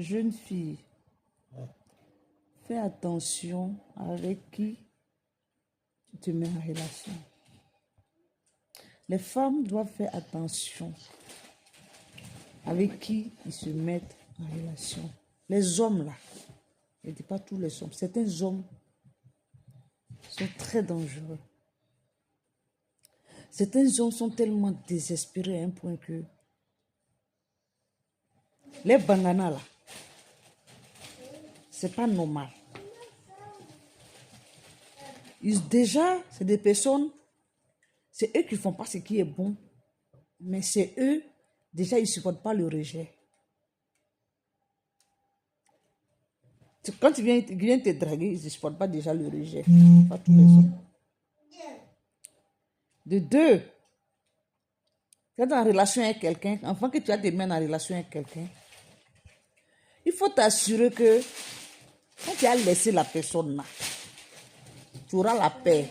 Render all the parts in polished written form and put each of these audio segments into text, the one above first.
Jeune fille, fais attention avec qui tu te mets en relation. Les femmes doivent faire attention avec qui ils se mettent en relation. Les hommes là, je ne dis pas tous les hommes, certains hommes sont très dangereux. Certains hommes sont tellement désespérés à un point que les banganas là, c'est pas normal. Déjà, c'est des personnes, c'est eux qui font pas ce qui est bon, mais c'est eux, déjà, ils ne supportent pas le rejet. Quand ils viennent te draguer, ils ne supportent pas déjà le rejet. Pas tous les hommes. De deux, quand tu es en relation avec quelqu'un, avant que tu as des mains en relation avec quelqu'un, il faut t'assurer que quand tu as laissé la personne là, tu auras la paix.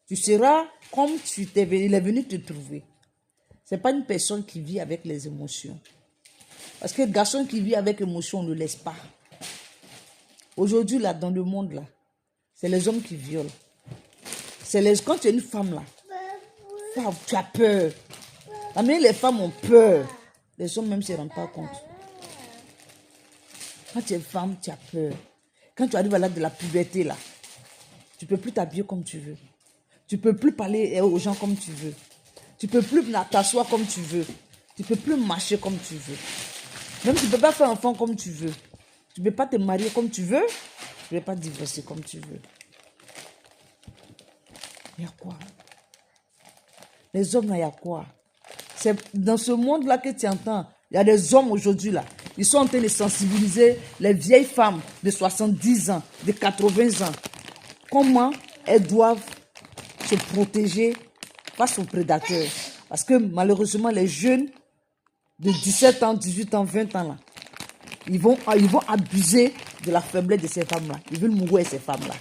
Tu seras comme il est venu te trouver. Ce n'est pas une personne qui vit avec les émotions. Parce que le garçon qui vit avec émotion, on ne le laisse pas. Aujourd'hui, là, dans le monde, là, c'est les hommes qui violent. Quand tu es une femme, là, tu as peur. Mais les femmes ont peur. Les hommes même ne se rendent pas compte. Quand tu es femme, tu as peur. Quand tu arrives à l'âge de la puberté, là, tu ne peux plus t'habiller comme tu veux. Tu ne peux plus parler aux gens comme tu veux. Tu ne peux plus t'asseoir comme tu veux. Tu ne peux plus marcher comme tu veux. Même tu ne peux pas faire enfant comme tu veux. Tu ne peux pas te marier comme tu veux. Tu ne peux pas divorcer comme tu veux. Il y a quoi? Les hommes, là, il y a quoi? C'est dans ce monde-là que tu entends. Il y a des hommes aujourd'hui, là. Ils sont en train de sensibiliser les vieilles femmes de 70 ans, de 80 ans. Comment elles doivent se protéger face aux prédateurs. Parce que malheureusement, les jeunes de 17 ans, 18 ans, 20 ans, là, ils vont abuser de la faiblesse de ces femmes-là. Ils veulent mourir ces femmes-là.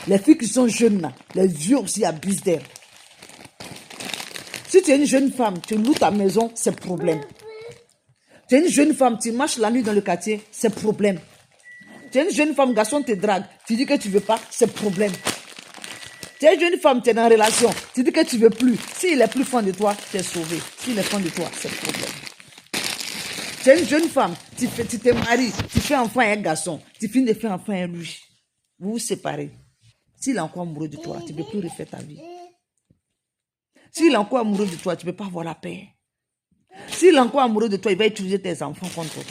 Les filles qui sont jeunes, là, les vieux aussi abusent d'elles. Si tu es une jeune femme, tu loues ta maison, c'est problème. Tu es une jeune femme, tu marches la nuit dans le quartier, c'est problème. Tu es une jeune femme, garçon te drague, tu dis que tu ne veux pas, c'est problème. Tu es une jeune femme, tu es dans une relation, tu dis que tu ne veux plus. S'il est plus fan de toi, tu es sauvé. S'il est fan de toi, c'est le problème. Tu es une jeune femme, tu te maries, tu fais enfant à un garçon, tu finis de faire enfant à lui. Vous vous séparez. S'il est encore amoureux de toi, tu ne peux plus refaire ta vie. S'il est encore amoureux de toi, tu ne peux pas avoir la paix. S'il est encore amoureux de toi, il va utiliser tes enfants contre toi.